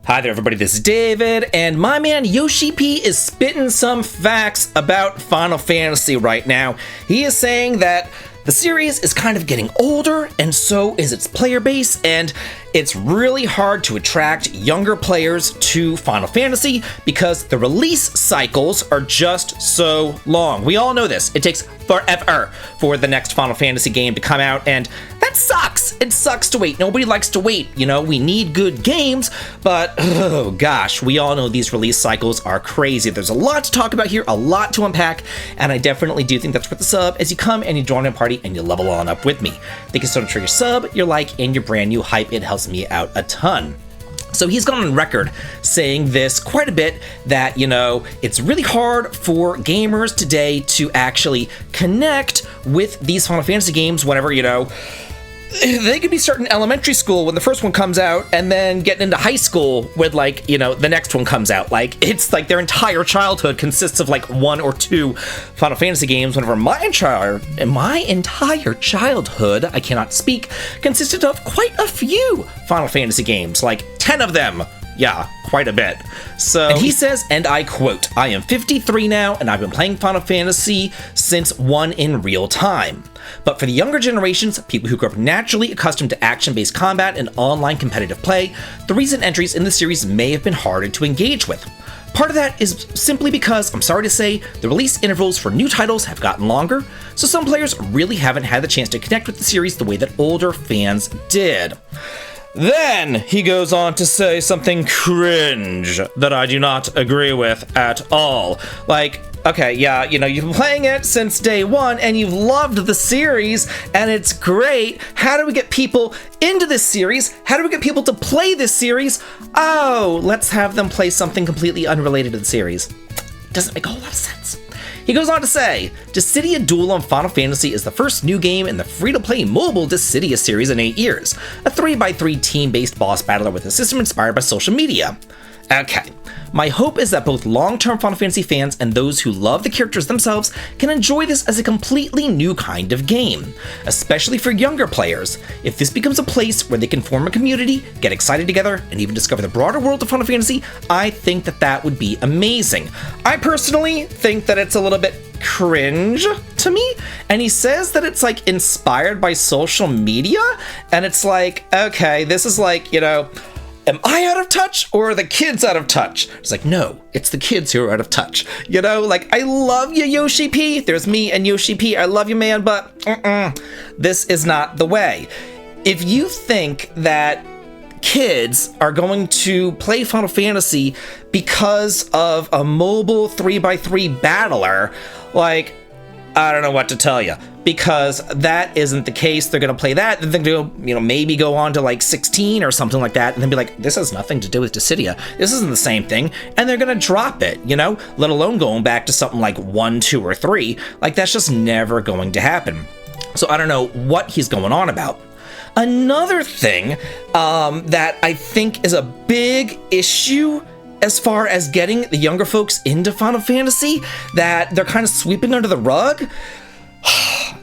Hi there, everybody. This is David, and my man Yoshi P is spitting some facts about Final Fantasy right now. He is saying that the series is kind of getting older, and so is its player base, and it's really hard to attract younger players to Final Fantasy because the release cycles are just so long. We all know this. It takes forever for the next Final Fantasy game to come out, and that sucks. It sucks to wait. Nobody likes to wait. You know, we need good games, but oh gosh, we all know these release cycles are crazy. There's a lot to talk about here, a lot to unpack, and I definitely do think that's worth the sub as you come and you join a party and you level on up with me. Thank you so much for your sub, your like, and your brand new hype. It helps me out a ton. So he's gone on record saying this quite a bit, that, you know, it's really hard for gamers today to actually connect with these Final Fantasy games whenever, you know, they could be starting elementary school when the first one comes out and then getting into high school when, like, you know, the next one comes out. Like, it's like their entire childhood consists of like one or two Final Fantasy games, whenever my entire childhood, I cannot speak, consisted of quite a few Final Fantasy games, like 10 of them. Yeah, quite a bit. So, and he says, and I quote, "I am 53 now, and I've been playing Final Fantasy since 1 in real time. But for the younger generations, people who grew up naturally accustomed to action-based combat and online competitive play, the recent entries in the series may have been harder to engage with. Part of that is simply because, I'm sorry to say, the release intervals for new titles have gotten longer, so some players really haven't had the chance to connect with the series the way that older fans did." Then he goes on to say something cringe that I do not agree with at all. Like, okay, yeah, you know, you've been playing it since day one and you've loved the series and it's great. How do we get people into this series? How do we get people to play this series? Oh, let's have them play something completely unrelated to the series. Doesn't make a whole lot of sense. He goes on to say, Dissidia Duel on Final Fantasy is the first new game in the free-to-play mobile Dissidia series in 8 years, a 3x3 team-based boss battler with a system inspired by social media. Okay, my hope is that both long-term Final Fantasy fans and those who love the characters themselves can enjoy this as a completely new kind of game, especially for younger players. If this becomes a place where they can form a community, get excited together, and even discover the broader world of Final Fantasy, I think that that would be amazing. I personally think that it's a little bit cringe to me, and he says that it's like inspired by social media, and it's like, okay, this is like, you know, am I out of touch or are the kids out of touch? It's like, no, it's the kids who are out of touch. You know, like, I love you, Yoshi P. There's me and Yoshi P. I love you, man, but this is not the way. If you think that kids are going to play Final Fantasy because of a mobile 3x3 battler, like, I don't know what to tell you, because that isn't the case. They're going to play that, then they're going to, you know, maybe go on to like 16 or something like that, and then be like, this has nothing to do with Dissidia. This isn't the same thing, and they're going to drop it, you know, let alone going back to something like 1, 2, or 3. Like, that's just never going to happen. So I don't know what he's going on about. Another thing that I think is a big issue as far as getting the younger folks into Final Fantasy, that they're kind of sweeping under the rug.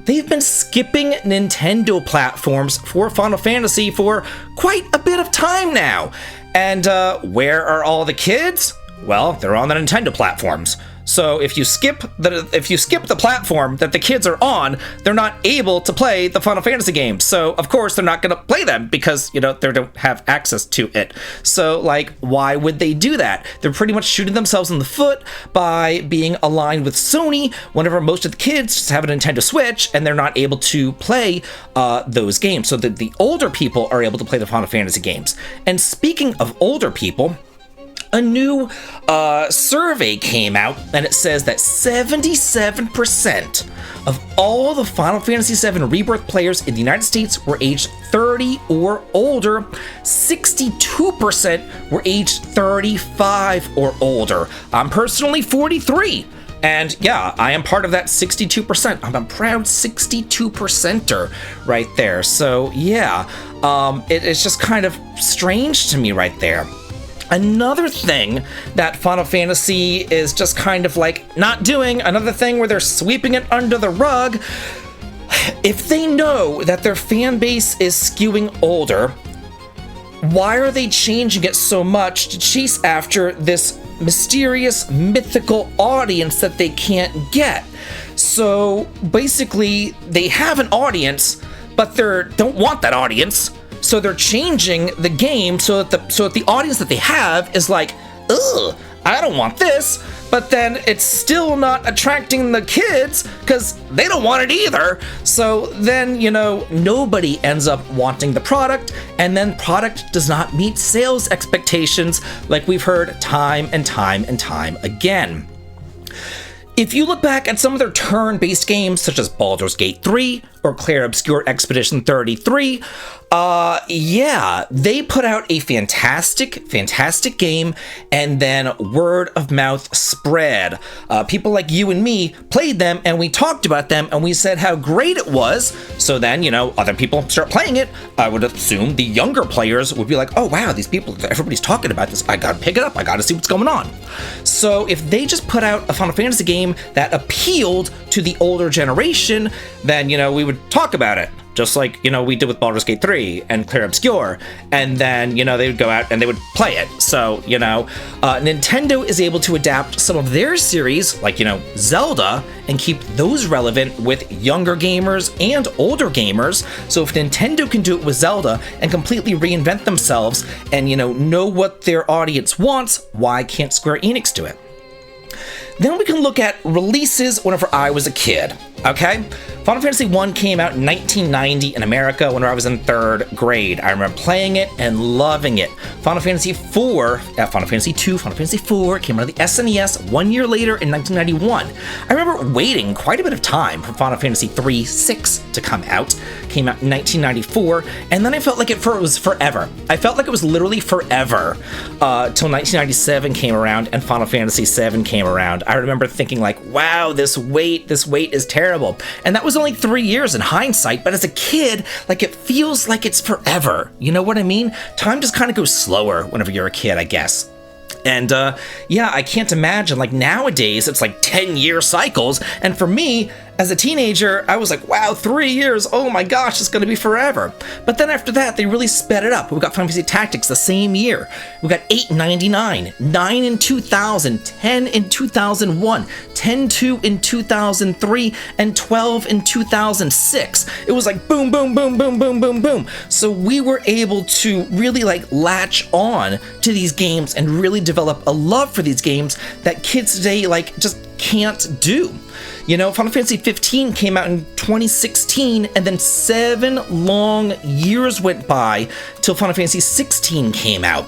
They've been skipping Nintendo platforms for Final Fantasy for quite a bit of time now. And where are all the kids? Well, they're on the Nintendo platforms. So if you skip the platform that the kids are on, they're not able to play the Final Fantasy games. So of course they're not going to play them because, you know, they don't have access to it. So, like, why would they do that? They're pretty much shooting themselves in the foot by being aligned with Sony whenever most of the kids just have a Nintendo Switch and they're not able to play those games. So that the older people are able to play the Final Fantasy games. And speaking of older people, a new survey came out, and it says that 77% of all the Final Fantasy VII Rebirth players in the United States were aged 30 or older. 62% were aged 35 or older. I'm personally 43. And yeah, I am part of that 62%. I'm a proud 62%er right there. So yeah, it's just kind of strange to me right there. Another thing that Final Fantasy is just kind of like not doing, another thing where they're sweeping it under the rug, if they know that their fan base is skewing older, why are they changing it so much to chase after this mysterious, mythical audience that they can't get? So basically, they have an audience, but they don't want that audience. So they're changing the game so that the audience that they have is like, ugh, I don't want this. But then it's still not attracting the kids because they don't want it either. So then, nobody ends up wanting the product, and then product does not meet sales expectations like we've heard time and time and time again. If you look back at some of their turn-based games, such as Baldur's Gate 3 or Clair Obscur Expedition 33, they put out a fantastic game, and then word of mouth spread. People like you and me played them, and we talked about them, and we said how great it was. So then, other people start playing it. I would assume the younger players would be like, oh wow, these people, everybody's talking about this. I gotta pick it up. I gotta see what's going on. So if they just put out a Final Fantasy game that appealed to the older generation, then, we would talk about it. Just like, we did with Baldur's Gate 3 and Clair Obscur. And then, they would go out and they would play it. So, Nintendo is able to adapt some of their series, like, Zelda, and keep those relevant with younger gamers and older gamers. So if Nintendo can do it with Zelda and completely reinvent themselves and, know what their audience wants, why can't Square Enix do it? Then we can look at releases whenever I was a kid, okay? Final Fantasy 1 came out in 1990 in America when I was in 3rd grade. I remember playing it and loving it. Final Fantasy 4, Final Fantasy 2, Final Fantasy 4 came out of the SNES 1 year later in 1991. I remember waiting quite a bit of time for Final Fantasy 3-6 to come out. Came out in 1994, and then I felt like it was forever. I felt like it was literally forever till 1997 came around and Final Fantasy 7 came around. I remember thinking like, wow, this wait is terrible. And that was only 3 years in hindsight, but as a kid, like, it feels like it's forever. You know what I mean? Time just kind of goes slower whenever you're a kid, I guess. And I can't imagine, like, nowadays it's like 10-year cycles, and for me, as a teenager, I was like, wow, 3 years, oh my gosh, it's gonna be forever. But then after that, they really sped it up. We got Final Fantasy Tactics the same year. We got 8 in 99, 9 in 2000, 10 in 2001, 10-2 in 2003, and 12 in 2006. It was like boom, boom, boom, boom, boom, boom, boom. So we were able to really like latch on to these games and really develop a love for these games that kids today like just can't do. Final Fantasy 15 came out in 2016, and then 7 long years went by till Final Fantasy 16 came out.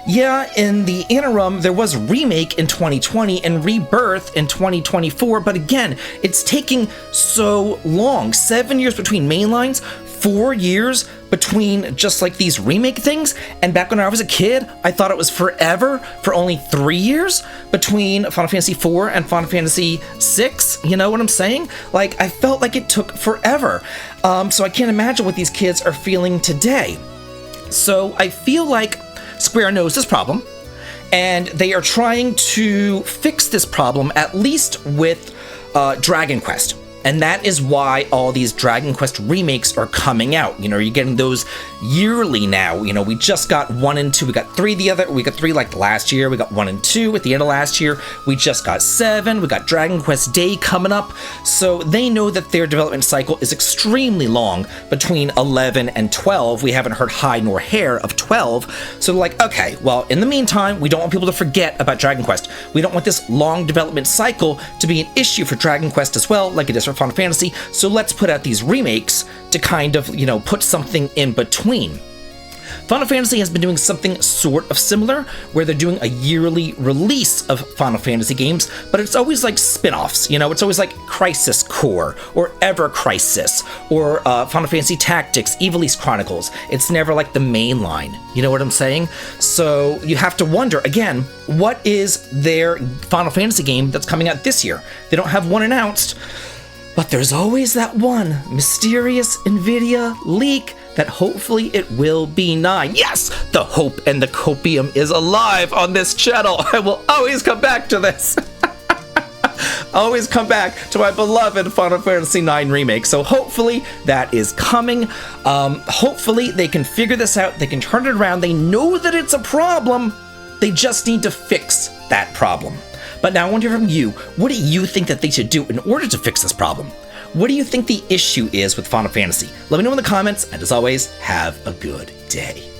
Yeah, in the interim, there was Remake in 2020 and Rebirth in 2024, but again, it's taking so long. 7 years between mainlines, 4 years between just like these remake things, and back when I was a kid, I thought it was forever for only 3 years between Final Fantasy 4 and Final Fantasy 6. You know what I'm saying? Like, I felt like it took forever. So I can't imagine what these kids are feeling today. So I feel like Square knows this problem, and they are trying to fix this problem, at least with Dragon Quest. And that is why all these Dragon Quest remakes are coming out. You're getting those yearly now. We just got 1 and 2. We got 3 we got 3 like last year. We got 1 and 2 at the end of last year. We just got 7. We got Dragon Quest Day coming up. So they know that their development cycle is extremely long between 11 and 12. We haven't heard hide nor hair of 12. So they're like, okay, well, in the meantime, we don't want people to forget about Dragon Quest. We don't want this long development cycle to be an issue for Dragon Quest as well, like it is for Final Fantasy, so let's put out these remakes to kind of, put something in between. Final Fantasy has been doing something sort of similar, where they're doing a yearly release of Final Fantasy games, but it's always like spin-offs, it's always like Crisis Core, or Ever Crisis, or Final Fantasy Tactics, Ivalice Chronicles. It's never like the main line, you know what I'm saying? So you have to wonder, again, what is their Final Fantasy game that's coming out this year? They don't have one announced, but there's always that one mysterious NVIDIA leak that hopefully it will be 9. Yes! The hope and the copium is alive on this channel. I will always come back to this. always come back to my beloved Final Fantasy IX Remake. So hopefully that is coming. Hopefully they can figure this out. They can turn it around. They know that it's a problem. They just need to fix that problem. But now I want to hear from you. What do you think that they should do in order to fix this problem? What do you think the issue is with Final Fantasy? Let me know in the comments, and as always, have a good day.